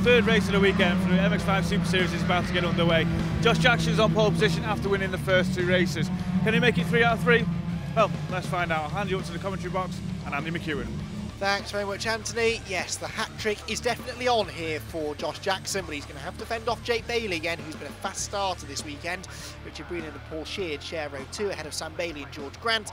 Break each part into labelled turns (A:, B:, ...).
A: third race of the weekend for the MX-5 Super Series is about to get underway. Josh Jackson's on pole position after winning the first 2 races. Can he make it 3 out of 3? Well, let's find out. I'll hand you up to the commentary box and Andy McEwan.
B: Thanks very much, Anthony. Yes, the hat trick is definitely on here for Josh Jackson, but he's going to have to fend off Jake Bailey again, who's been a fast starter this weekend. Richard Breland and Paul Sheard share row 2 ahead of Sam Bailey and George Grant,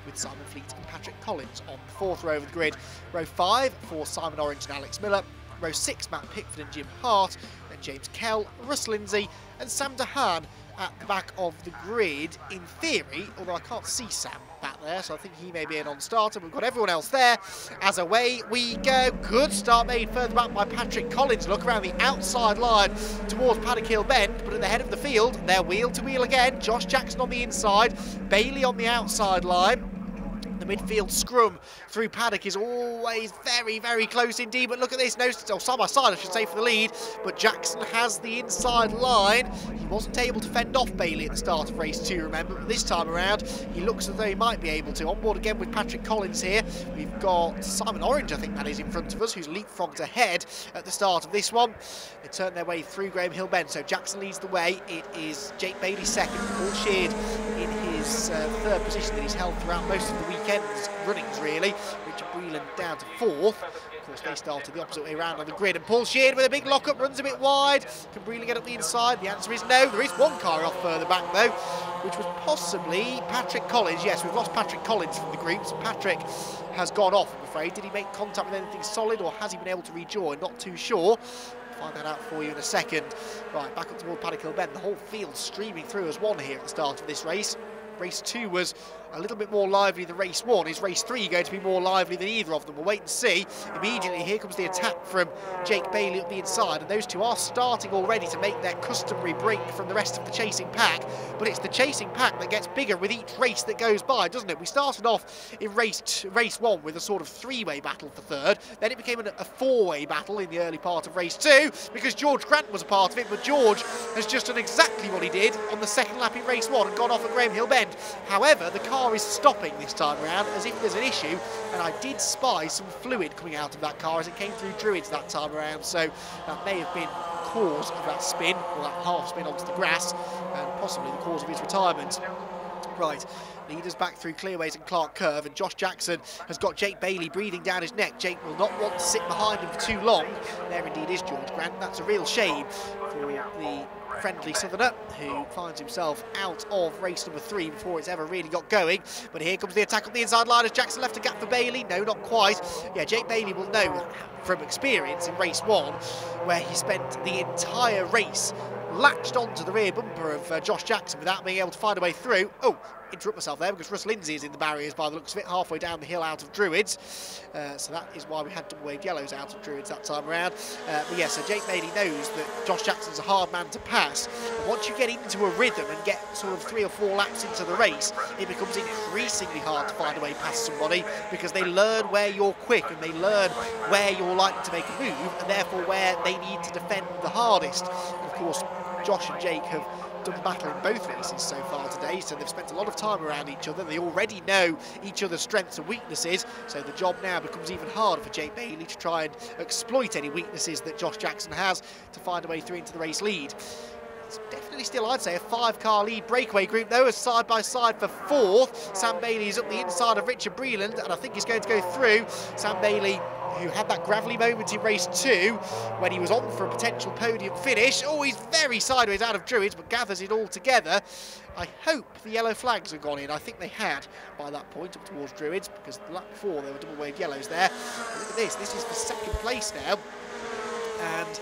B: with Simon Fleet and Patrick Collins on the 4th row of the grid. Row 5 for Simon Orange and Alex Miller. Row 6, Matt Pickford and Jim Hart. Then James Kell, Russ Lyndsay and Sam Dehaan at the back of the grid. In theory, although I can't see Sam back there, so I think he may be a non-starter. We've got everyone else there. As away we go. Good start made further back by Patrick Collins. Look around the outside line towards Paddock Hill Bend, but at the head of the field, they're wheel to wheel again. Josh Jackson on the inside, Bailey on the outside line. The midfield scrum through Paddock is always very, very close indeed. But look at this, no, side by side, I should say, for the lead. But Jackson has the inside line. He wasn't able to fend off Bailey at the start of race 2, remember. But this time around, he looks as though he might be able to. On board again with Patrick Collins here. We've got Simon Orange, I think that is, in front of us, who's leapfrogged ahead at the start of this one. They turn their way through Graham Hill Bend. So Jackson leads the way. It is Jake Bailey second. Paul Sheard in his third position that he's held throughout most of the weekend's runnings, really. Richard Breland down to 4th. Of course, they started the opposite way around on the grid. And Paul Sheard with a big lock-up, runs a bit wide. Can Breland get up the inside? The answer is no. There is one car off further back, though, which was possibly Patrick Collins. Yes, we've lost Patrick Collins from the group. So Patrick has gone off, I'm afraid. Did he make contact with anything solid, or has he been able to rejoin? Not too sure. Find that out for you in a second. Right, back up toward Paddock Hill Bend. The whole field streaming through as one here at the start of this race. Race 2 was a little bit more lively than race 1. Is race 3 going to be more lively than either of them? We'll wait and see. Immediately here comes the attack from Jake Bailey up the inside, and those two are starting already to make their customary break from the rest of the chasing pack. But it's the chasing pack that gets bigger with each race that goes by, doesn't it? We started off in race 1 with a sort of 3-way battle for third. Then it became a 4-way battle in the early part of race 2 because George Grant was a part of it. But George has just done exactly what he did on the second lap in race 1 and gone off at Graham Hill Bend. However, the car is stopping this time around as if there's an issue, and I did spy some fluid coming out of that car as it came through Druids that time around, so that may have been the cause of that spin, or that half spin onto the grass, and possibly the cause of his retirement. Right, leaders back through Clearways and Clark Curve, and Josh Jackson has got Jake Bailey breathing down his neck. Jake will not want to sit behind him for too long. There indeed is George Grant. That's a real shame for the friendly southerner who finds himself out of race number 3 before it's ever really got going. But here comes the attack on the inside line as Jackson left a gap for Bailey. No, not quite. Yeah, Jake Bailey will know from experience in race 1 where he spent the entire race latched onto the rear bumper of Josh Jackson without being able to find a way through. Oh, interrupt myself there because Russ Lyndsay is in the barriers by the looks of it, halfway down the hill out of Druids. So that is why we had double-waved yellows out of Druids that time around. But yeah, so Jake Bailey knows that Josh Jackson's a hard man to pass. And once you get into a rhythm and get sort of 3 or 4 laps into the race, it becomes increasingly hard to find a way past somebody because they learn where you're quick and they learn where you're likely to make a move and therefore where they need to defend the hardest. And of course, Josh and Jake have done the battle in both races so far today, so they've spent a lot of time around each other. They already know each other's strengths and weaknesses, so the job now becomes even harder for Jake Bailey to try and exploit any weaknesses that Josh Jackson has to find a way through into the race lead. It's definitely still, I'd say, a 5-car lead breakaway group, though, as side by side for 4th. Sam Bailey is up the inside of Richard Breland, and I think he's going to go through. Sam Bailey, who had that gravelly moment in race 2 when he was on for a potential podium finish. Oh, he's very sideways out of Druids, but gathers it all together. I hope the yellow flags have gone in. I think they had by that point up towards Druids, because the lap before there were double-waved yellows there. But look at this. This is for 2nd place now. And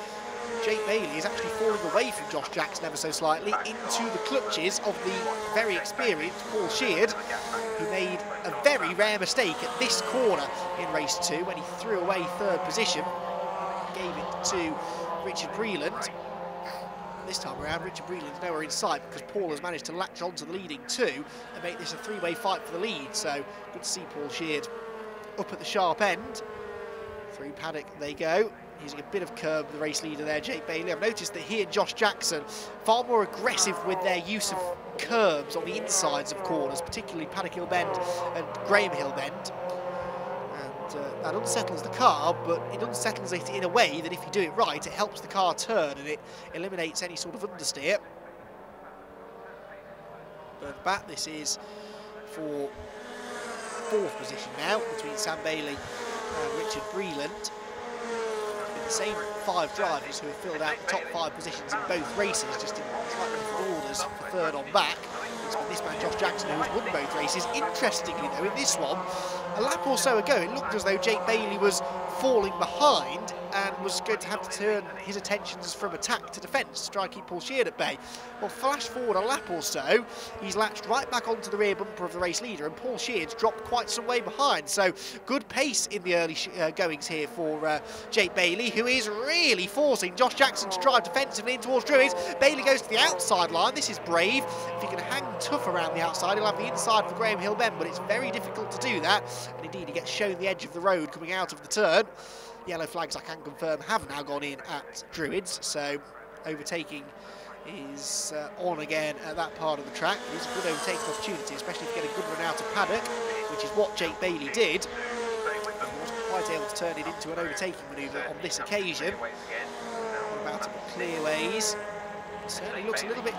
B: Jake Bailey is actually falling away from Josh Jackson ever so slightly into the clutches of the very experienced Paul Sheard, who made a very rare mistake at this corner in race 2 when he threw away 3rd position, gave it to Richard Breland. This time around, Richard Breland's nowhere in sight because Paul has managed to latch onto the leading 2 and make this a 3-way fight for the lead. So good to see Paul Sheard up at the sharp end. Through Paddock they go. Using a bit of curb, the race leader there, Jake Bailey. I've noticed that he and Josh Jackson far more aggressive with their use of curbs on the insides of corners, particularly Paddock Hill Bend and Graham Hill Bend. And That unsettles the car, but it unsettles it in a way that if you do it right, it helps the car turn and it eliminates any sort of understeer. But back, this is for 4th position now between Sam Bailey and Richard Breland. The same 5 drivers who have filled out the top 5 positions in both races, just in slightly different orders for 3rd on back. It's been this man, Josh Jackson, who has won both races. Interestingly, though, in this one, a lap or so ago, it looked as though Jake Bailey was falling behind and was going to have to turn his attentions from attack to defence to try and keep Paul Sheard at bay. Well, flash forward a lap or so, he's latched right back onto the rear bumper of the race leader, and Paul Sheard's dropped quite some way behind. So good pace in the early goings here for Jake Bailey, who is really forcing Josh Jackson to drive defensively in towards Druids. Bailey goes to the outside line. This is brave. If he can hang tough around the outside, he'll have the inside for Graham Hill Bend, but it's very difficult to do that. And indeed, he gets shown the edge of the road coming out of the turn. Yellow flags, I can confirm, have now gone in at Druids, so overtaking is on again at that part of the track. It's a good overtaking opportunity, especially if you get a good run out of paddock, which is what Jake Bailey did. He wasn't quite able to turn it into an overtaking manoeuvre on this occasion. What about him at clearways? Certainly looks a little bit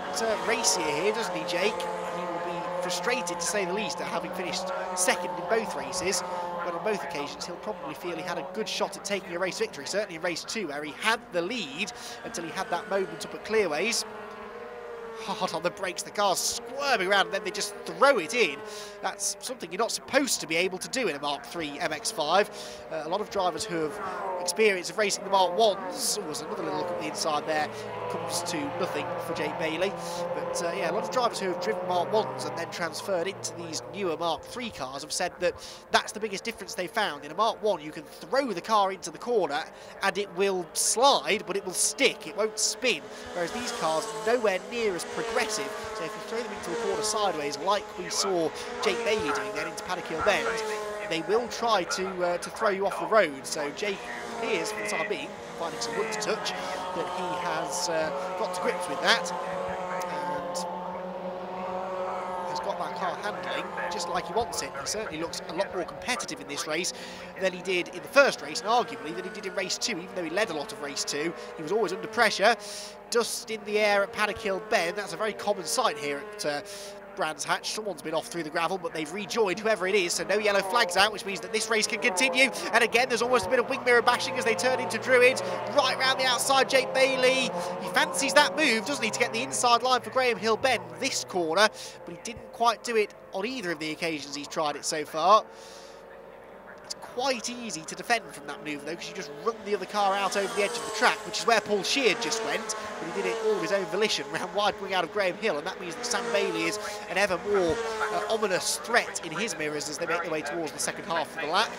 B: racier here, doesn't he, Jake? He will be frustrated, to say the least, at having finished 2nd in both races. But on both occasions, he'll probably feel he had a good shot at taking a race victory, certainly in race 2, where he had the lead until he had that moment up at clearways. Hard on the brakes, the car's squirming around, and then they just throw it in. That's something you're not supposed to be able to do in a Mark III MX-5. A lot of drivers who have experience of racing the Mark 1s, there's another little look at the inside there, comes to nothing for Jake Bailey. But yeah, a lot of drivers who have driven Mark 1s and then transferred into these newer Mark III cars have said that that's the biggest difference they found. In a Mark 1, you can throw the car into the corner and it will slide, but it will stick, it won't spin. Whereas these cars are nowhere near as progressive, so if you throw them into a corner sideways, like we saw Jake Bailey doing then into Paddock Hill Bend, they will try to throw you off the road. So Jake appears, for the time being, finding some wood to touch, that he has got to grips with that and has got that car handling just like he wants it. He certainly looks a lot more competitive in this race than he did in the first race, and arguably than he did in race 2, even though he led a lot of race 2. He was always under pressure. Dust in the air at Paddock Hill Bend, that's a very common sight here at Brands Hatch. Someone's been off through the gravel, but they've rejoined whoever it is, so no yellow flags out, which means that this race can continue. And again, there's almost a bit of wing mirror bashing as they turn into Druids. Right round the outside, Jake Bailey. He fancies that move, doesn't he, to get the inside line for Graham Hill Bend this corner, but he didn't quite do it on either of the occasions he's tried it so far. It's quite easy to defend from that manoeuvre, though, because you just run the other car out over the edge of the track, which is where Paul Sheard just went, but he did it all of his own volition, round wide wing out of Graham Hill, and that means that Sam Bailey is an ever more ominous threat in his mirrors as they make their way towards the second half of the lap.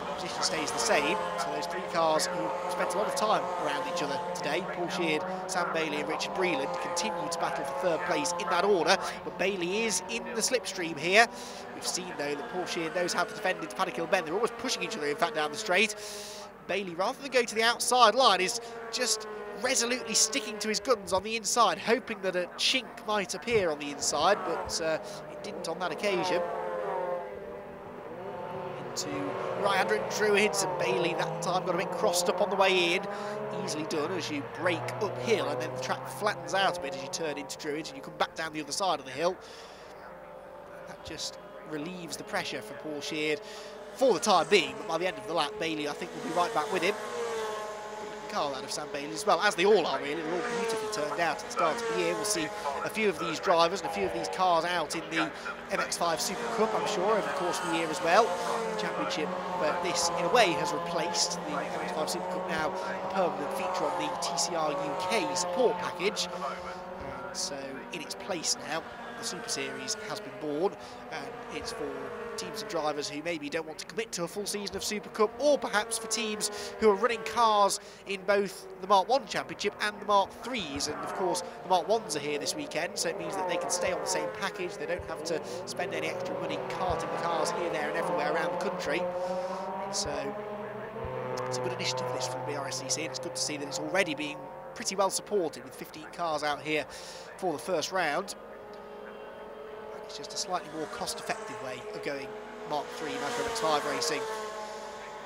B: The position stays the same, so those 3 cars who spent a lot of time around each other today, Paul Sheard, Sam Bailey and Richard Breland, continue to battle for 3rd place in that order, but Bailey is in the slipstream here. We've seen, though, that Paul Sheard knows how to defend into Paddock Hill Bend. They're almost pushing each other, in fact, down the straight. Bailey, rather than go to the outside line, is just resolutely sticking to his guns on the inside, hoping that a chink might appear on the inside, but it didn't on that occasion. Into right-hander Druids, and Bailey that time got a bit crossed up on the way in. Easily done as you break uphill, and then the track flattens out a bit as you turn into Druids and you come back down the other side of the hill. That just relieves the pressure for Paul Sheard for the time being, but by the end of the lap, Bailey, I think, will be right back with him. Car out of Sam Bailey as well, as they all are really. They're all beautifully turned out at the start of the year. We'll see a few of these drivers and a few of these cars out in the MX-5 Super Cup, I'm sure, over the course of the year as well. The championship, but this, in a way, has replaced the MX-5 Super Cup, now a permanent feature on the TCR UK support package. And so, in its place now, the Super Series has been born, and it's for teams and drivers who maybe don't want to commit to a full season of Super Cup, or perhaps for teams who are running cars in both the Mark 1 Championship and the Mark 3s. And of course, the Mark 1s are here this weekend, so it means that they can stay on the same package. They don't have to spend any extra money carting the cars here, there and everywhere around the country. And so it's a good initiative, this, from BRSCC, and it's good to see that it's already being pretty well supported, with 15 cars out here for the first round. It's just a slightly more cost-effective way of going Mark III Mazda MX-5 racing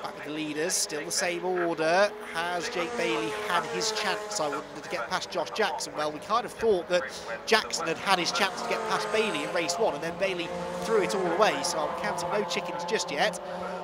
B: Back with the leaders, still the same order. Has Jake Bailey had his chance, I wonder, to get past Josh Jackson? Well, we kind of thought that Jackson had had his chance to get past Bailey in race 1, and then Bailey threw it all away, so I'm counting no chickens just yet.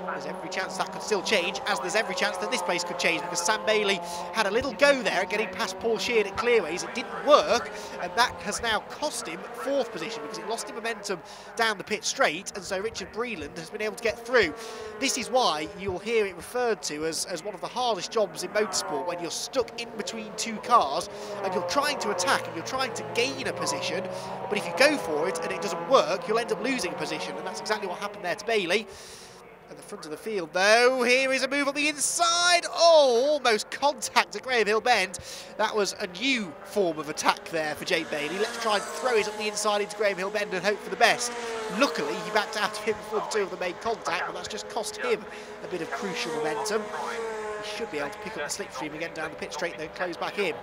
B: There's every chance that could still change, as there's every chance that this place could change, because Sam Bailey had a little go there at getting past Paul Sheard at clearways. It didn't work, and that has now cost him 4th position, because it lost him momentum down the pit straight, and so Richard Breland has been able to get through. This is why you'll hear it referred to as one of the hardest jobs in motorsport, when you're stuck in between 2 cars and you're trying to attack and you're trying to gain a position, but if you go for it and it doesn't work, you'll end up losing a position, and that's exactly what happened there to Bailey. At the front of the field, though, here is a move on the inside. Oh, almost contact at Graham Hill Bend. That was a new form of attack there for Jake Bailey. Let's try and throw it up the inside into Graham Hill Bend and hope for the best. Luckily, he backed out of him before the 2 of them made contact, but that's just cost him a bit of crucial momentum. He should be able to pick up the slipstream again down the pit straight and then close back in.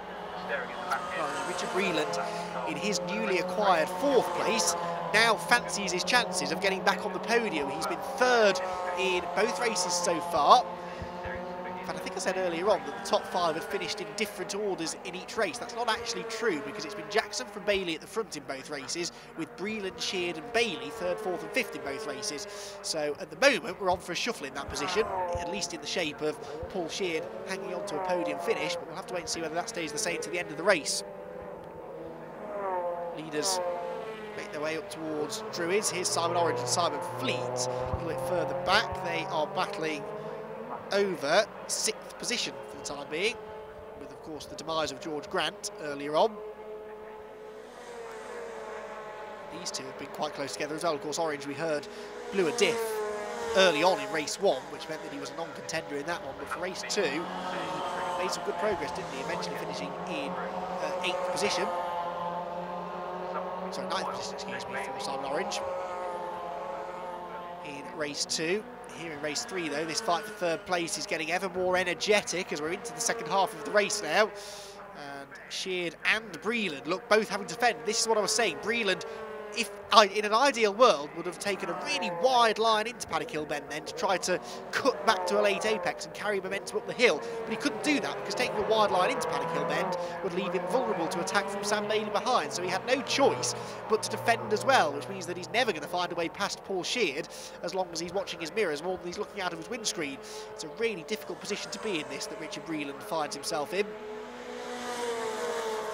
B: Richard Breland, in his newly acquired 4th place, now fancies his chances of getting back on the podium. He's been 3rd in both races so far. In fact, I think I said earlier on that the top 5 had finished in different orders in each race. That's not actually true, because it's been Jackson from Bailey at the front in both races, with Breland, Sheard and Bailey 3rd, 4th and 5th in both races. So at the moment we're on for a shuffle in that position, at least in the shape of Paul Sheard hanging on to a podium finish, but we'll have to wait and see whether that stays the same to the end of the race. Leaders make their way up towards Druids. Here's Simon Orange and Simon Fleet a little bit further back. They are battling over 6th position for the time being, with of course the demise of George Grant earlier on. These two have been quite close together as well. Of course, Orange, we heard, blew a diff early on in race 1, which meant that he was a non-contender in that one, but for race 2 he made some good progress, didn't he, eventually finishing in 8th position. Sorry, 9th position, excuse me, for Simon Orange in race 2. Here in race 3, though, this fight for 3rd place is getting ever more energetic as we're into the second half of the race now. And Sheard and Breland look both having to defend. This is what I was saying. Breland, if in an ideal world, would have taken a really wide line into Paddock Hill Bend then to try to cut back to a late apex and carry momentum up the hill. But he couldn't do that, because taking a wide line into Paddock Hill Bend would leave him vulnerable to attack from Sam Bailey behind. So he had no choice but to defend as well, which means that he's never going to find a way past Paul Sheard as long as he's watching his mirrors more than he's looking out of his windscreen. It's a really difficult position to be in, this, that Richard Breland finds himself in.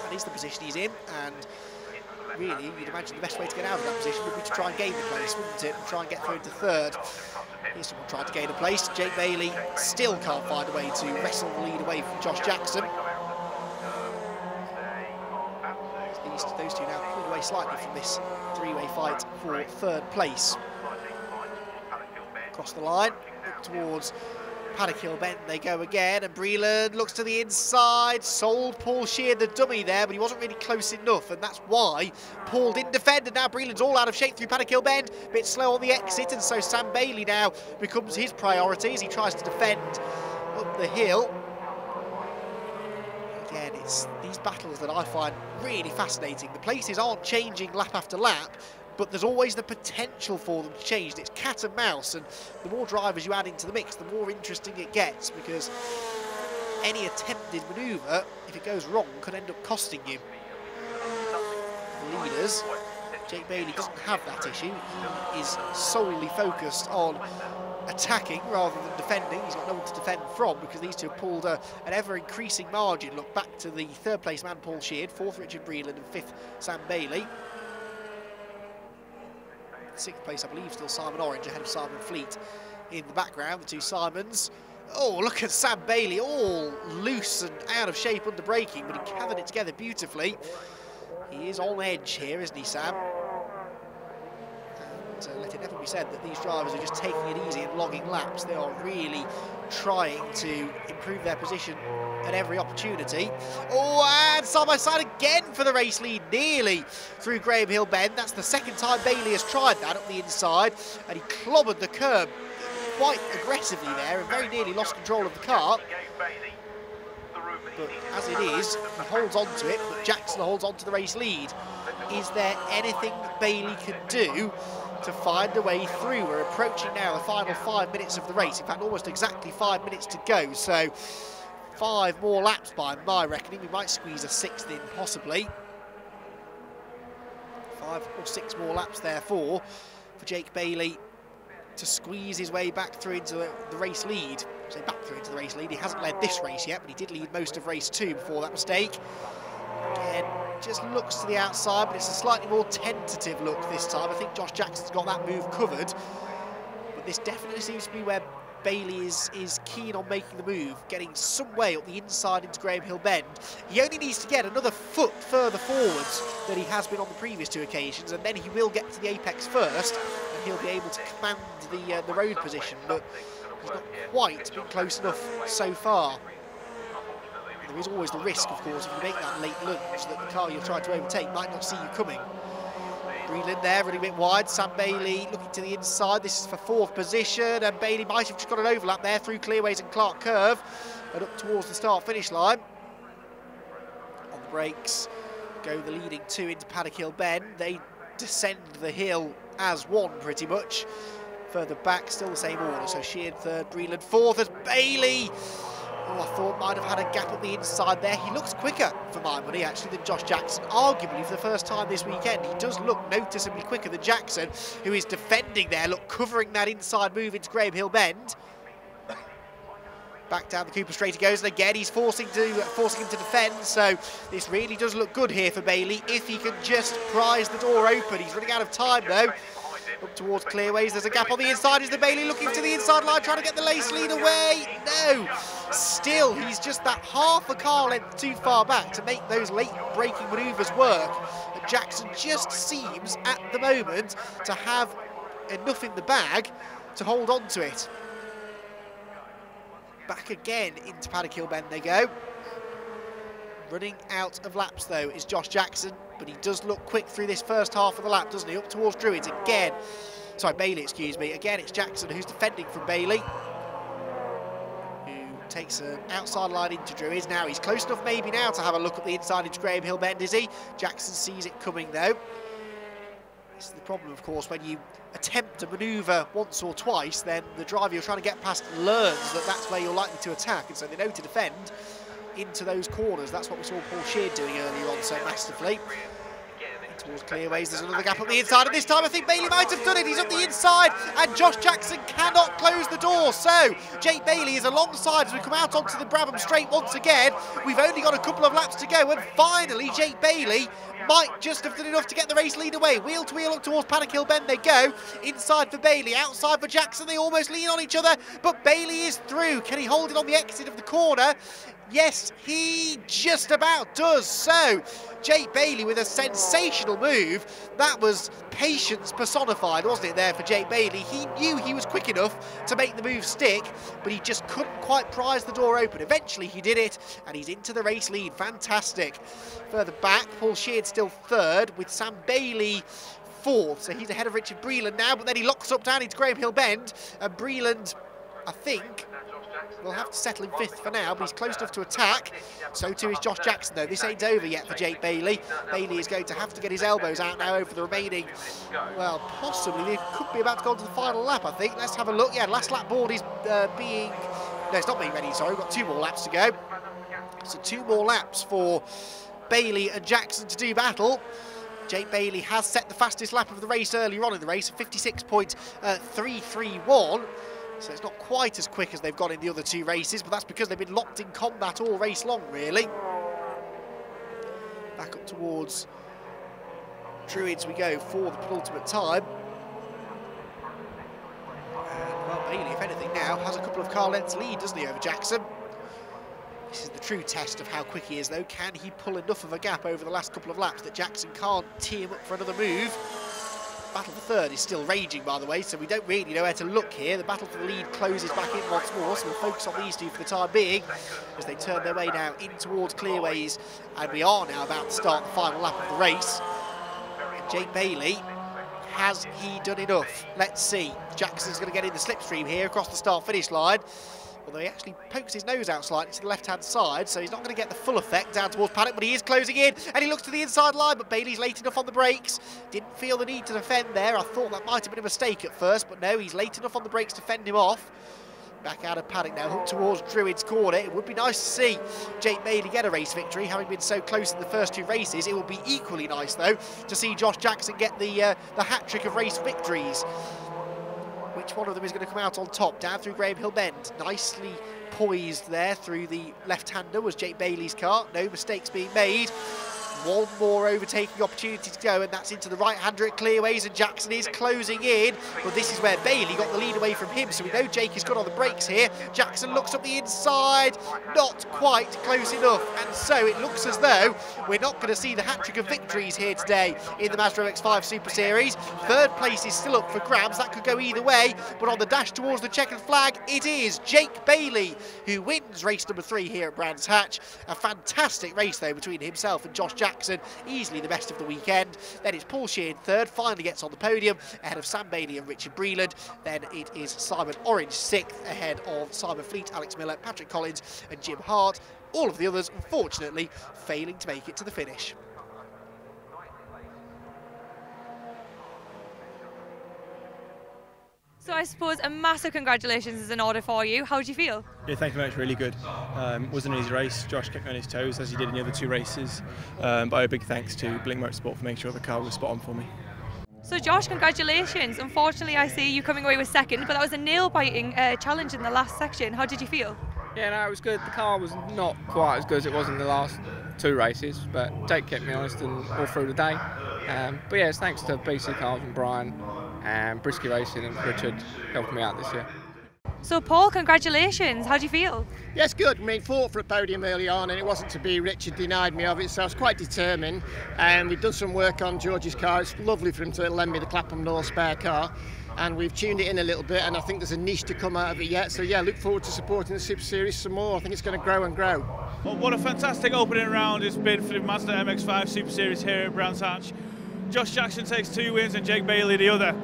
B: That is the position he's in, and really, you'd imagine the best way to get out of that position would be to try and gain the place, wouldn't it? And try and get through into 3rd. Here's someone trying to gain a place. Jake Bailey still can't find a way to wrestle the lead away from Josh Jackson. Those two now pulled away slightly from this 3-way fight for 3rd place. Across the line, up towards Paddock Hill Bend they go again, and Breland looks to the inside, sold Paul Sheard the dummy there, but he wasn't really close enough, and that's why Paul didn't defend, and now Breland's all out of shape through Paddock Hill Bend, a bit slow on the exit, and so Sam Bailey now becomes his priority as he tries to defend up the hill. Again, it's these battles that I find really fascinating. The places aren't changing lap after lap, but there's always the potential for them to change. It's cat and mouse, and the more drivers you add into the mix, the more interesting it gets, because any attempted manoeuvre, if it goes wrong, could end up costing you. The leaders, Jake Bailey doesn't have that issue. He is solely focused on attacking rather than defending. He's got no one to defend from, because these two have pulled an ever-increasing margin. Look back to the 3rd place man, Paul Sheard, 4th Richard Breland, and 5th Sam Bailey. 6th place, I believe, still Simon Orange ahead of Simon Fleet in the background, the two Simons. Oh, look at Sam Bailey, all loose and out of shape under braking, but he gathered it together beautifully. He is on edge here, isn't he, Sam? And let it never be said that these drivers are just taking it easy and logging laps. They are really trying to improve their position at every opportunity. Oh, and side by side again for the race lead, nearly through Graham Hill Bend. That's the 2nd time Bailey has tried that up the inside, and he clobbered the curb quite aggressively there and very nearly lost control of the car. But as it is, he holds on to it, but Jackson holds on to the race lead. Is there anything that Bailey can do to find a way through. We're approaching now the final 5 minutes of the race. In fact, almost exactly 5 minutes to go. So 5 more laps by my reckoning. We might squeeze a 6th in, possibly. 5 or 6 more laps, therefore, for Jake Bailey to squeeze his way back through into the race lead. So back through into the race lead. He hasn't led this race yet, but he did lead most of race 2 before that mistake. Again, just looks to the outside, but it's a slightly more tentative look this time. I think Josh Jackson's got that move covered, but this definitely seems to be where Bailey is keen on making the move, getting some way up the inside into Graham Hill Bend. He only needs to get another foot further forwards than he has been on the previous 2 occasions, and then he will get to the apex first, and he'll be able to command the road position, but he's not quite been close enough so far. There is always the risk, of course, if you make that late lunge, that the car you're trying to overtake might not see you coming. Breland there, running a bit wide. Sam Bailey looking to the inside. This is for 4th position, and Bailey might have just got an overlap there through Clearways and Clark Curve, and up towards the start-finish line. On the brakes go the leading 2 into Paddock Hill Bend. They descend the hill as one, pretty much. Further back, still the same order. So Sheard 3rd, Breland 4th as Bailey. Oh, I thought might have had a gap on the inside there. He looks quicker, for my money, actually, than Josh Jackson. Arguably, for the first time this weekend, he does look noticeably quicker than Jackson, who is defending there, look, covering that inside move into Graham Hill Bend. Back down the Cooper Straight he goes, and again, he's forcing him to defend, so this really does look good here for Bailey, if he can just prise the door open. He's running out of time, though. Up towards Clearways, there's a gap on the inside. Is the Bailey looking to the inside line, trying to get the lace lead away? No, still, he's just that half a car length too far back to make those late braking manoeuvres work. And Jackson just seems, at the moment, to have enough in the bag to hold on to it. Back again into Paddock Hill Bend they go. Running out of laps, though, is Josh Jackson, but he does look quick through this first half of the lap, doesn't he? Up towards Druids again. Sorry, Bailey, excuse me. Again, it's Jackson who's defending from Bailey, who takes an outside line into Druids. Now he's close enough maybe now to have a look at the inside into Graham Hill Bend, is he? Jackson sees it coming, though. This is the problem, of course, when you attempt a manoeuvre once or twice, then the driver you're trying to get past learns that that's where you're likely to attack, and so they know to defend into those corners. That's what we saw Paul Sheard doing earlier on so masterfully. Towards Clearways, there's another gap on the inside, and this time I think Bailey might have done it. He's up the inside, and Josh Jackson cannot close the door. So Jake Bailey is alongside as we come out onto the Brabham Straight once again. We've only got a couple of laps to go, and finally Jake Bailey might just have done enough to get the race lead away. Wheel to wheel up towards Paddock Hill Bend they go. Inside for Bailey, outside for Jackson. They almost lean on each other, but Bailey is through. Can he hold it on the exit of the corner? Yes, he just about does. So Jake Bailey with a sensational move. That was patience personified, wasn't it, there for Jake Bailey? He knew he was quick enough to make the move stick, but he just couldn't quite prise the door open. Eventually he did it, and he's into the race lead. Fantastic. Further back, Paul Sheard still 3rd, with Sam Bailey 4th. So he's ahead of Richard Breland now, but then he locks up down into Graham Hill Bend, and Breland, I think, will have to settle in 5th for now, but he's close enough to attack. So too is Josh Jackson, though. This ain't over yet for Jake Bailey. Bailey is going to have to get his elbows out now over the remaining, well, possibly, they could be about to go on to the final lap, I think. Let's have a look. Yeah, last lap board is no, it's not being ready, sorry. We've got 2 more laps to go. So 2 more laps for Bailey and Jackson to do battle. Jake Bailey has set the fastest lap of the race earlier on in the race, 56.331. So it's not quite as quick as they've gone in the other 2 races, but that's because they've been locked in combat all race long, really. Back up towards Druids we go for the penultimate time. And, well, Bailey, if anything now, has a couple of car lengths lead, doesn't he, over Jackson? This is the true test of how quick he is, though. Can he pull enough of a gap over the last couple of laps that Jackson can't tee him up for another move? Battle for 3rd is still raging, by the way, so we don't really know where to look here. The battle for the lead closes back in once more, so we'll focus on these 2 for the time being as they turn their way now in towards Clearways, and we are now about to start the final lap of the race. And Jake Bailey, has he done enough? Let's see. Jackson's going to get in the slipstream here across the start-finish line. although he actually pokes his nose out slightly to the left-hand side, so he's not going to get the full effect down towards Paddock, but he is closing in, and he looks to the inside line, but Bailey's late enough on the brakes. Didn't feel the need to defend there. I thought that might have been a mistake at first, but no, he's late enough on the brakes to fend him off. Back out of Paddock now, hooked towards Druid's corner. It would be nice to see Jake Bailey get a race victory, having been so close in the first 2 races. It will be equally nice, though, to see Josh Jackson get the hat-trick of race victories. Which one of them is going to come out on top? Down through Graham Hill Bend. Nicely poised there through the left-hander was Jake Bailey's car. No mistakes being made. One more overtaking opportunity to go, and that's into the right-hander at clearways, and Jackson is closing in. But this is where Bailey got the lead away from him, so we know Jake is good on the brakes here. Jackson looks up the inside, not quite close enough, and so it looks as though we're not going to see the hat-trick of victories here today in the Mazda MX-5 Super Series. 3rd place is still up for grabs. That could go either way, but on the dash towards the checkered flag, it is Jake Bailey who wins race number 3 here at Brands Hatch. A fantastic race, though, between himself and Josh Jackson. Easily the best of the weekend. Then it's Paul Sheard 3rd, finally gets on the podium ahead of Sam Bailey and Richard Breland. Then it is Simon Orange 6th ahead of Simon Fleet, Alex Miller, Patrick Collins and Jim Hart. All of the others, unfortunately, failing to make it to the finish.
C: So I suppose a massive congratulations is in order for you. How do you feel?
D: Yeah, thank you very much. Really good. Wasn't an easy race. Josh kept me on his toes as he did in the other 2 races. But a big thanks to Blink Motorsport for making sure the car was spot on for me.
C: So Josh, congratulations. Unfortunately, I see you coming away with 2nd, but that was a nail-biting challenge in the last section. How did you feel?
E: Yeah, no, it was good. The car was not quite as good as it was in the last 2 races, but Jake kept me honest and all through the day. But yeah, it's thanks to BC Cars and Brian and Brisky Racing and Richard helping me out this year.
C: So Paul, congratulations. How do you feel?
F: Yes, good. I mean, fought for a podium early on, and it wasn't to be. Richard denied me of it, so I was quite determined. And we've done some work on George's car. It's lovely for him to lend me the Clapham North spare car, and we've tuned it in a little bit, and I think there's a niche to come out of it yet. So yeah, look forward to supporting the Super Series some more. I think it's going to grow and grow.
A: Well, what a fantastic opening round it's been for the Mazda MX-5 Super Series here at Brands Hatch. Josh Jackson takes 2 wins and Jake Bailey the other.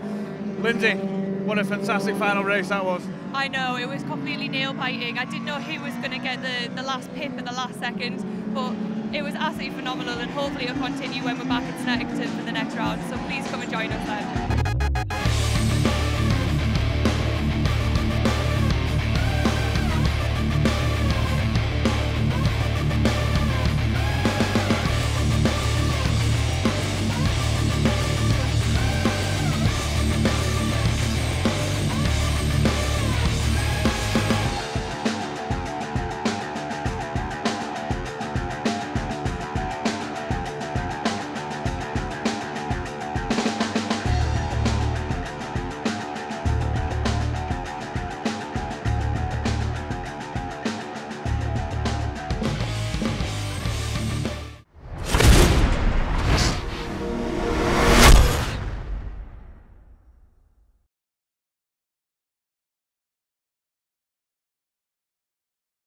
A: Lyndsay, what a fantastic final race that was.
C: I know, it was completely nail-biting. I didn't know who was going to get the last pip at the last second, but it was absolutely phenomenal, and hopefully it'll continue when we're back at Snettington for the next round. So please come and join us then.